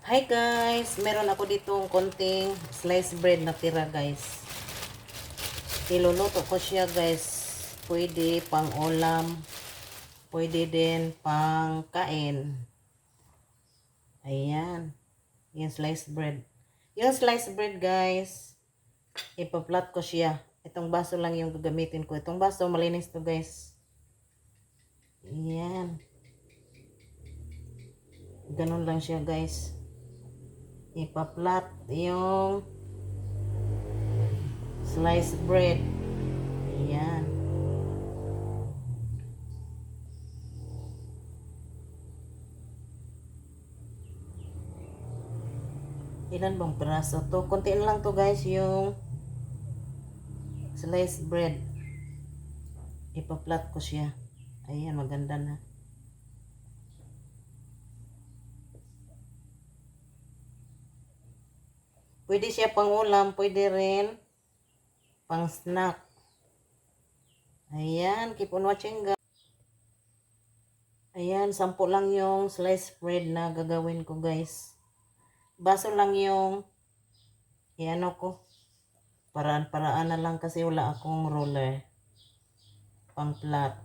Hi guys! Meron ako ditong konting sliced bread na tira guys. Iluluto ko siya guys. Pwede pang ulam. Pwede din pang kain. Ayan. Yung sliced bread. Yung sliced bread guys. Ipaplat ko siya. Itong baso lang yung gagamitin ko. Itong baso malinis to guys. Ayan. Ganun lang siya guys. Ipaplat yung sliced bread. Ayan. Ilan bang piraso to? Konti na lang to guys yung sliced bread. Ipaplat ko siya. Ayan, maganda na. Pwede siya pang ulam, pwede rin pang snack. Ayan, keep on watching guys. Ayan, 10 lang yung sliced bread na gagawin ko guys. Baso lang yung iano ko. Paraan-paraan na lang kasi wala akong roller. Pang plat.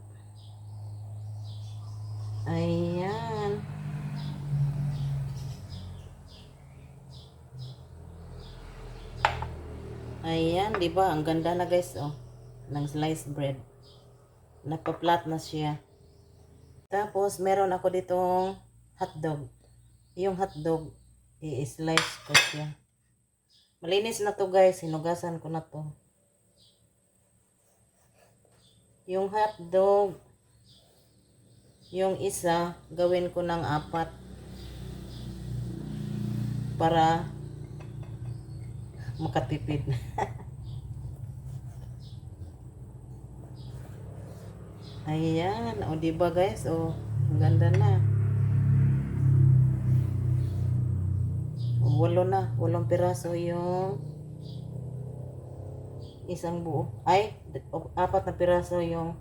Ayan. Ayan, 'di ba? Ang ganda na guys, oh. Ng sliced bread. Napaplat na siya. Tapos meron ako ditong hotdog. Yung hotdog, i-slice ko siya. Malinis na to guys, hinugasan ko na to. Yung hotdog, yung isa, gawin ko ng 4 para makatipid. Ayan, o diba guys, o ang ganda na. 8 piraso yung isang buo. Ay, 4 na piraso yung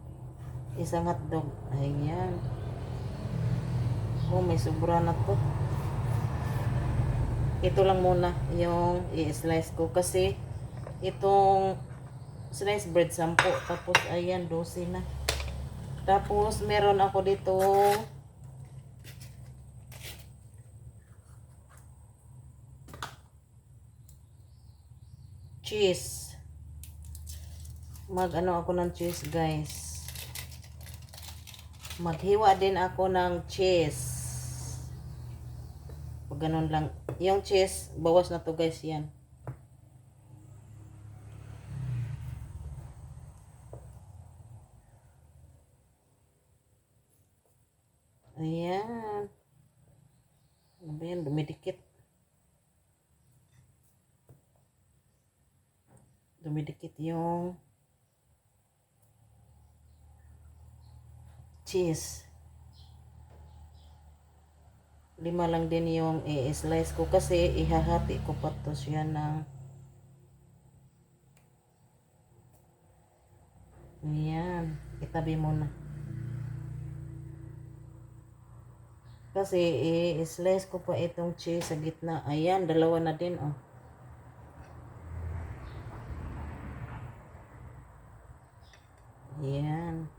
isang hotdog. Ayan. Oh, may sobra na to. Ito lang muna yung i-slice ko kasi itong sliced bread 10. Tapos ayan, 12 na. Tapos meron ako dito cheese. Mag-ano ako ng cheese guys. Maghiwa din ako ng cheese. Pag ganun lang. Yung cheese, bawas na to guys yan. Ayan. Ano ba yan? Dumidikit. Dumidikit yung cheese. 5 lang din yung i-slice ko kasi ihahati ko pa to siya ng ayan. Itabi muna. Kasi i-slice ko pa itong cheese sa gitna. Ayan, 2 na din oh. Ayan.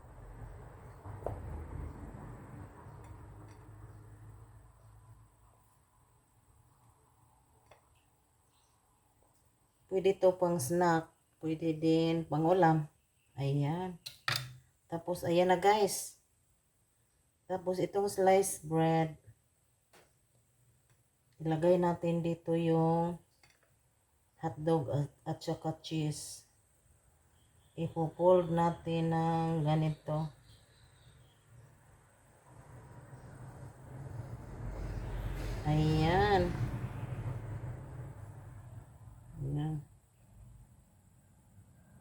Pwede to pang snack. Pwede din pang ulam. Ayan. Tapos, ayan na guys. Tapos, itong sliced bread. Ilagay natin dito yung hotdog at saka cheese. Ipo-fold natin ng ganito. Ayan. Ayan.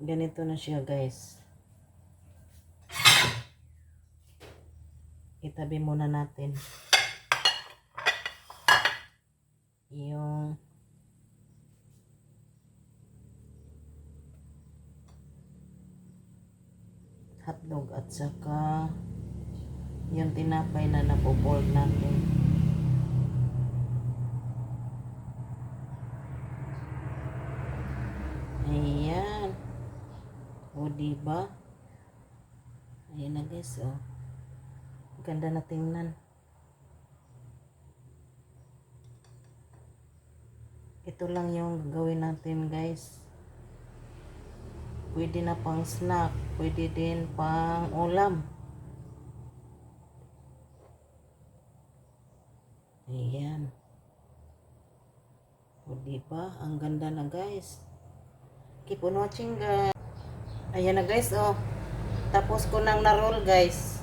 Ganito na siya guys. Itabi muna natin yung hotdog at saka yung tinapay na napo-fold natin. diba? Ayan na guys, oh. Ganda na tingnan. Ito lang yung gagawin natin guys. Pwede na pang snack, pwede din pang ulam. Ayan. O diba? Ang ganda na guys. Keep on watching guys. Ayan na guys, oh. Tapos ko nang na-roll guys.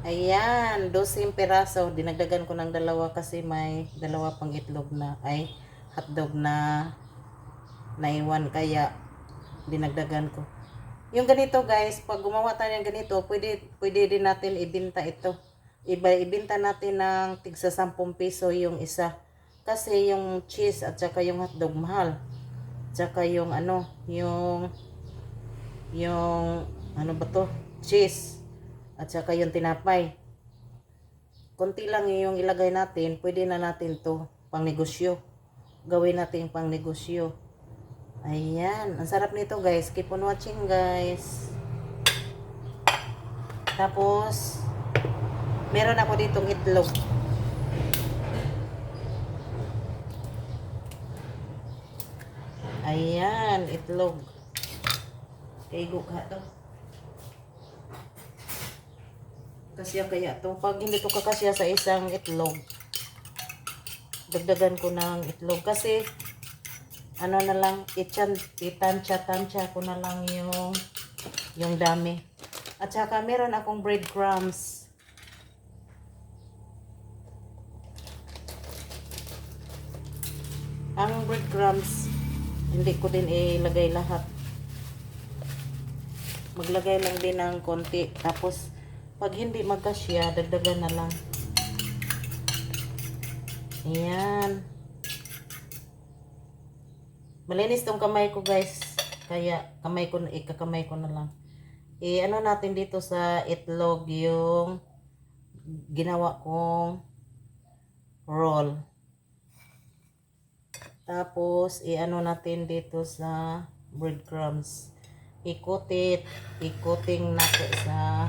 Ayan, 12 piraso. Dinagdagan ko ng dalawa kasi may dalawa pang itlog na, ay hotdog na naiwan, kaya dinagdagan ko. Yung ganito guys, pag gumawa tayo ng ganito, pwede din natin ibenta ito. Ibenta natin ng tigsa 10 piso yung isa. Kasi yung cheese at saka yung hotdog mahal. Tsaka yung ano, yung ano ba to? Cheese. At saka yung tinapay. Konti lang yung ilagay natin, pwede na natin to pang negosyo. Gawin natin pang negosyo. Ayan, ang sarap nito guys. Keep on watching guys. Tapos, meron ako ditong itlog. Ayan, itlog. Kaigo ka to. Kasya kaya to. Pag hindi to kakasya sa isang itlog, dagdagan ko ng itlog. Kasi, ano na lang, itansya ko na lang yung dami. At saka, meron akong breadcrumbs. Ang breadcrumbs, hindi ko din ilagay lahat. Maglagay lang din ng konti. Tapos, pag hindi magkasya, dagdagan na lang. Ayan. Malinis tong kamay ko guys. Kaya, ikakamay ko na lang. Ano natin dito sa itlog yung ginawa kong roll. Tapos, ano natin dito sa breadcrumbs. Ikuting natin sa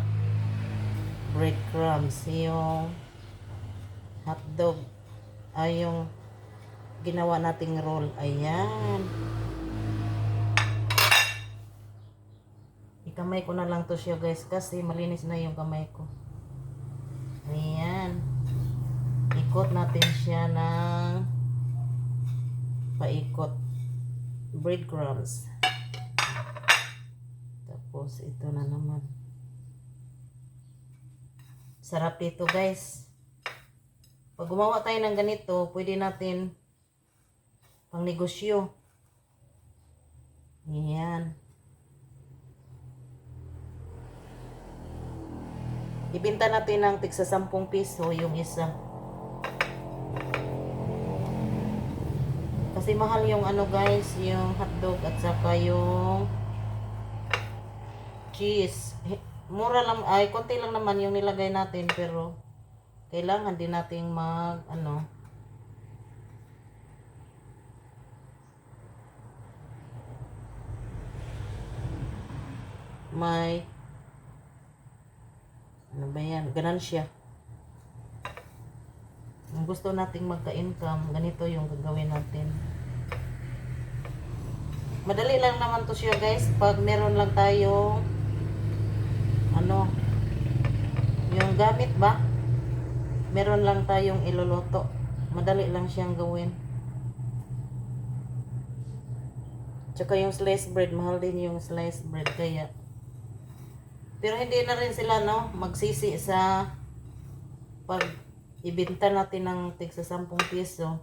breadcrumbs yung hotdog ay yung ginawa nating roll. Ayan, ikamay ko na lang to siya guys kasi malinis na yung kamay ko. Ayan, ikot natin siya ng paikot breadcrumbs. Tapos ito na naman. Sarap dito guys. Pag gumawa tayo ng ganito, pwede natin pang negosyo. Ayan. Ibenta natin ng tigsa 10 piso yung isa. Kasi mahal yung ano guys, yung hotdog at saka yung cheese. Mura lang, ay konti lang naman yung nilagay natin, pero kailangan din nating may ano ba yan, ganansya. Kung gusto nating magka-income, ganito yung gagawin natin. Madali lang naman to siya guys, pag meron lang tayong yung gamit ba, meron lang tayong iluluto, madali lang siyang gawin. Tsaka yung sliced bread, mahal din yung sliced bread, kaya pero hindi na rin sila magsisi sa pag ibenta natin ng tigsa 10 piso.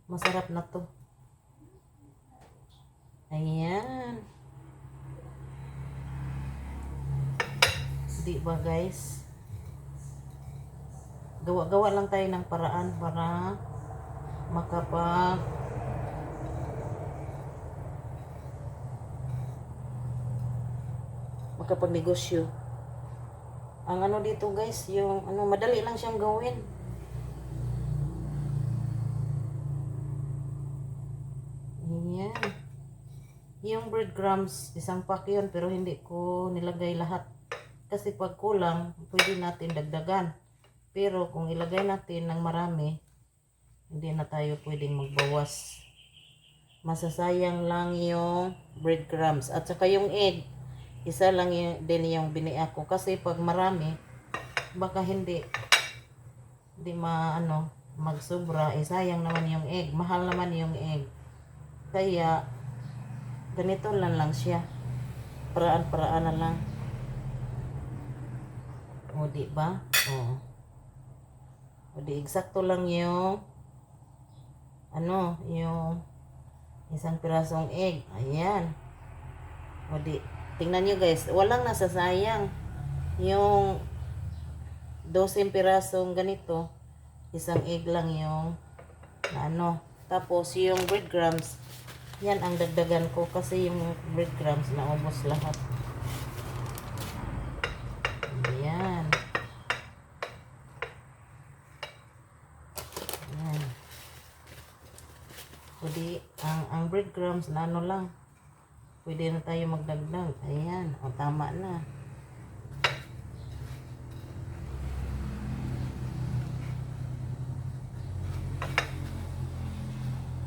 Masarap na to. Ayan. Di ba guys? Gawa-gawa lang tayo ng paraan para makapag-negosyo. Ang dito guys, yung madali lang siyang gawin. Ayan. Yung breadcrumbs, isang pack yun, pero hindi ko nilagay lahat. Kasi pag kulang, pwede natin dagdagan. Pero kung ilagay natin ng marami, hindi na tayo pwedeng magbawas. Masasayang lang yung breadcrumbs. At saka yung egg, isa lang din yung biniya ko. Kasi pag marami, baka hindi magsobra. Sayang naman yung egg. Mahal naman yung egg. Kaya, ganito lang siya. Paraan-paraan na lang. O, di ba? O, di eksakto lang yung yung isang pirasong egg. Ayan. O, di tingnan nyo guys, walang nasasayang. Yung 12 pirasong ganito, isang egg lang yung tapos yung breadcrumbs, yan ang dagdagan ko kasi yung breadcrumbs naubos lahat. Ayan. Ayan. Pwede, ang breadcrumbs na lang. Pwede na tayo magdagdag. Ayan. O, tama na.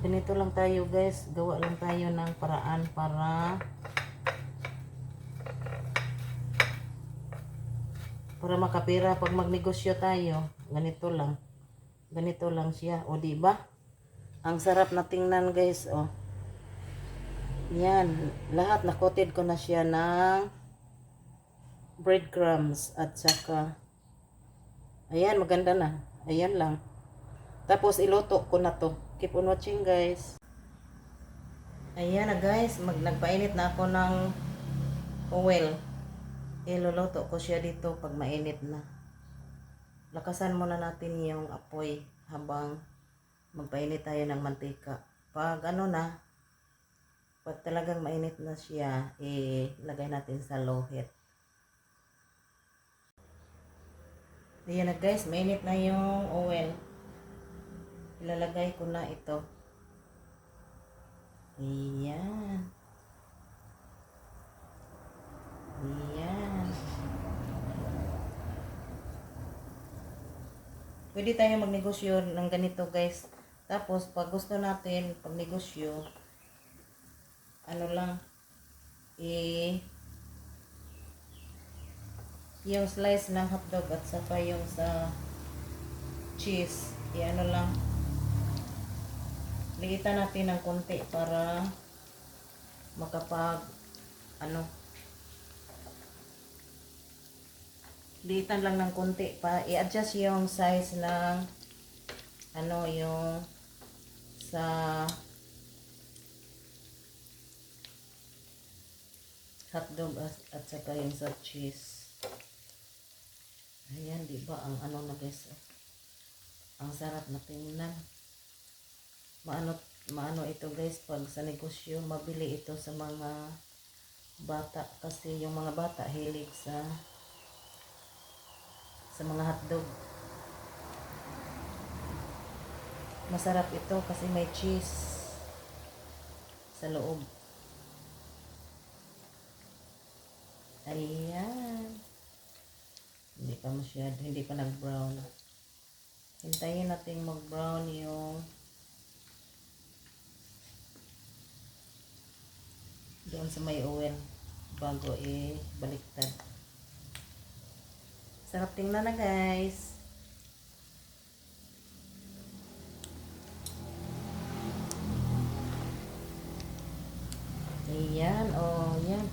Ganito lang tayo guys. Gawa lang tayo ng paraan para makapira pag magnegosyo tayo. Ganito lang. Ganito lang siya. O, di ba? Ang sarap na tingnan guys. O. Yan. Lahat na-coated ko na siya ng breadcrumbs at saka ayan, maganda na. Ayan lang. Tapos iluto ko na to. Keep on watching guys. Ayan na guys. Nagpainit na ako ng oil. Iluluto ko siya dito pag mainit na. Lakasan muna natin yung apoy habang magpainit tayo ng mantika. Pag pag talagang mainit na siya, ilagay natin sa low heat. Ayan na guys, mainit na yung oil. Ilalagay ko na ito. Ayan. Ayan. Pwede tayo magnegosyo ng ganito guys. Tapos pag gusto natin pag negosyo, yung slice ng hotdog at saka yung sa cheese, ligitan natin ng konti para makapag ligitan lang ng konti para i-adjust yung size ng yung sa hotdog at saka yung sa cheese. Ayan, di ba ang na guys, ang sarap na tingnan. Maano ito guys pag sa negosyo, mabili ito sa mga bata kasi yung mga bata hilig sa mga hotdog. Masarap ito kasi may cheese sa loob. Ayan. Hindi pa nag-brown. Hintayin natin mag-brown yung doon sa may oil bago baliktad. Sarap tingnan na guys. Ayan, yan.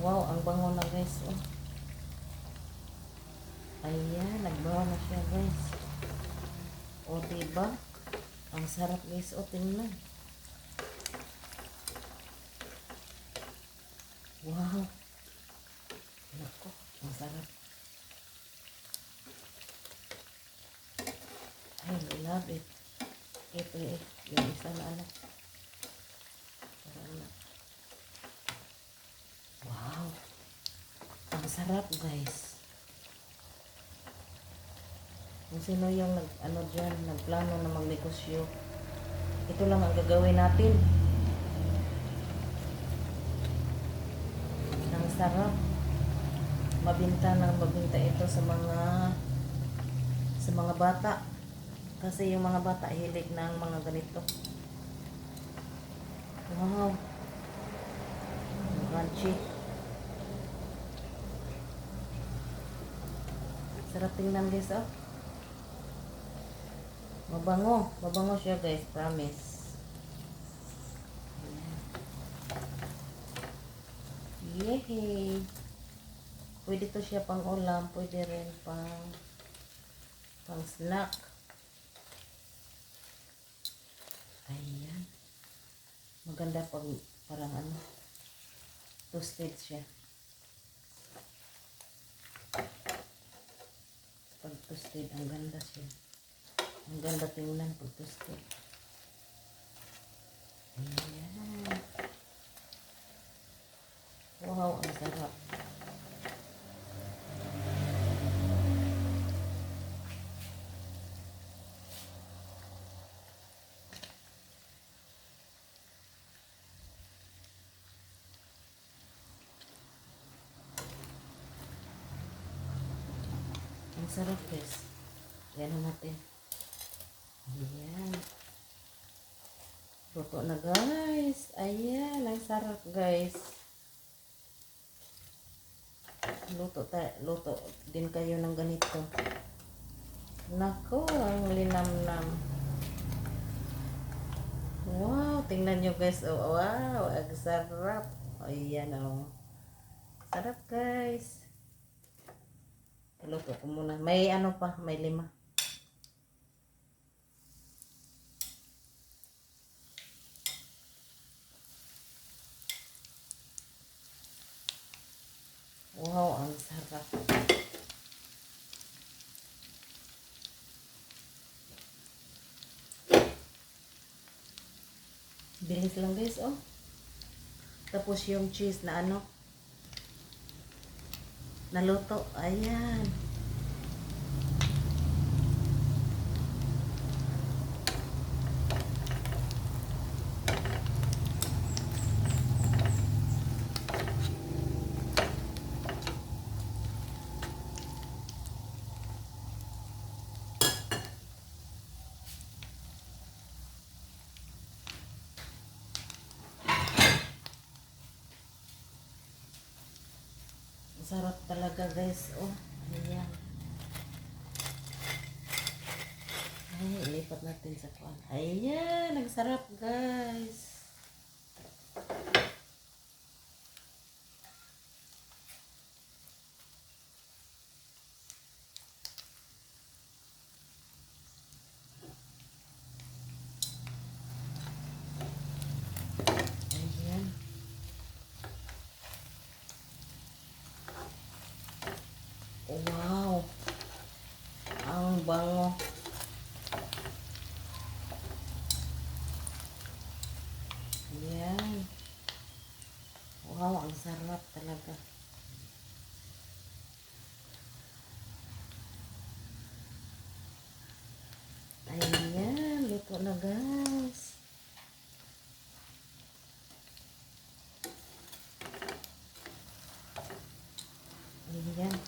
Wow, ang bango na guys. Ayan, nag-brown na siya guys. Diba? Ang sarap guys. Tingnan. Wow. Nako, ang sarap. I love it. Ito yung isa na Wow. Ang sarap guys. Kung sino yung nagplano na magnegosyo, ito lang ang gagawin natin. sarap. Mabinta ito sa mga bata. Kasi yung mga bata hilig ng mga ganito. Wow. Crunchy. Sarap tingnan guys, oh. Mabango. Mabango siya guys, promise. Yehey. Pwede to siya pang ulam, pwede rin pang snack. Ayan. Maganda pag parang ano, toasted siya. Pag toasted, ang ganda siya. Ang ganda tingnan pag toasted. Ayan. Wow, ang sarap. Ang sarap guys. Yan natin. Ayan. Luto na guys. Ayan. Ang sarap guys. Luto din kayo ng ganito. Nako. Ang linamnam. Wow. Tingnan nyo guys. Oh, wow. Ang sarap. Ayan oh. Sarap guys. Luto ko muna. May ano pa, may 5. Wow, ang sarap. Bilis lang guys, oh. Tapos yung cheese na ano, naluto. Ayan. Sarap talaga guys, oh. Ayan. Ay, ilipat natin sa kuwan. Ayan, ang sarap guys. Ayan. Wow. Ang bango. Ayan. Wow, ang sarap talaga. Ayan, luto na guys. Ayan.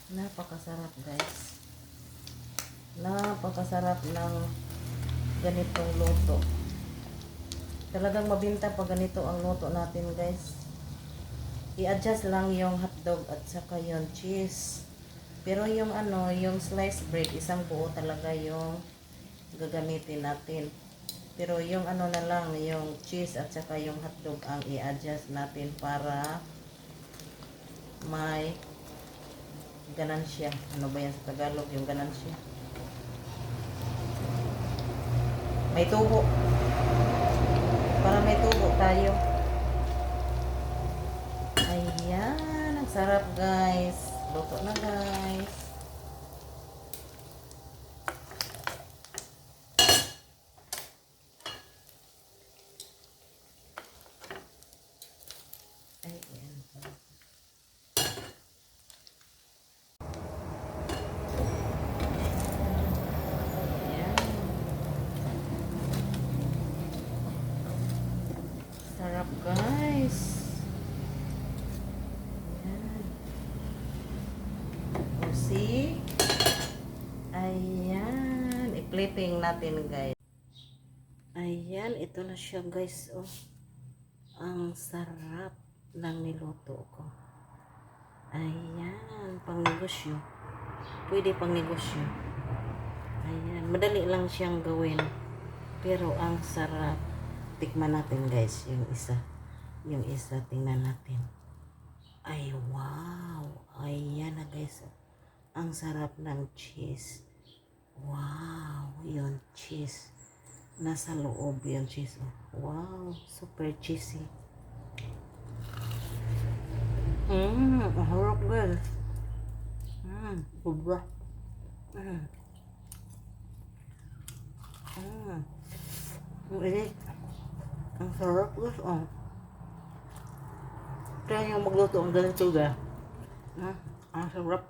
Napakasarap guys. Napakasarap ng ganitong luto. Talagang mabinta pag ganito ang luto natin guys. I-adjust lang yung hotdog at saka yung cheese. Pero yung ano, yung sliced bread, isang buo talaga yung gagamitin natin. Pero yung ano na lang, yung cheese at saka yung hotdog ang i-adjust natin para may ganansya. Ano ba yan sa Tagalog? Yung ganansya. May tubo. Para may tubo tayo. Ayan. Ang sarap guys. Luto na guys. Ayan. Plating natin guys. Ayan, ito na siya guys. Oh, ang sarap ng niluto ko. Ayan, pang negosyo. Pwede pang negosyo. Ayan, madali lang siyang gawin. Pero ang sarap. Tikman natin guys, yung isa. Yung isa, tingnan natin. Ay, wow. Ayan na guys. Ang sarap ng cheese. Wow, yun, cheese. Nasa loob yung cheese. Wow, super cheesy. Ang harap guys. Ubra. Ang init. Ang sarap guys, oh. Kaya yung magluto ang ganito ga. Ang sarap.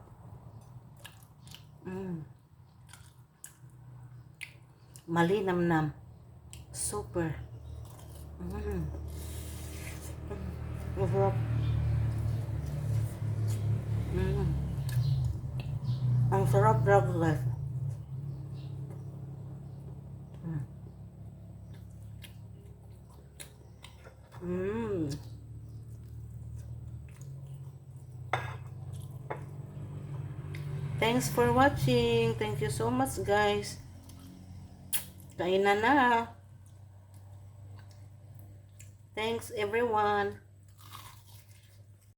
Malinamnam. Super. Masarap. Ang sarap talaga guys. Thanks for watching. Thank you so much guys. Kainan na. Thanks everyone.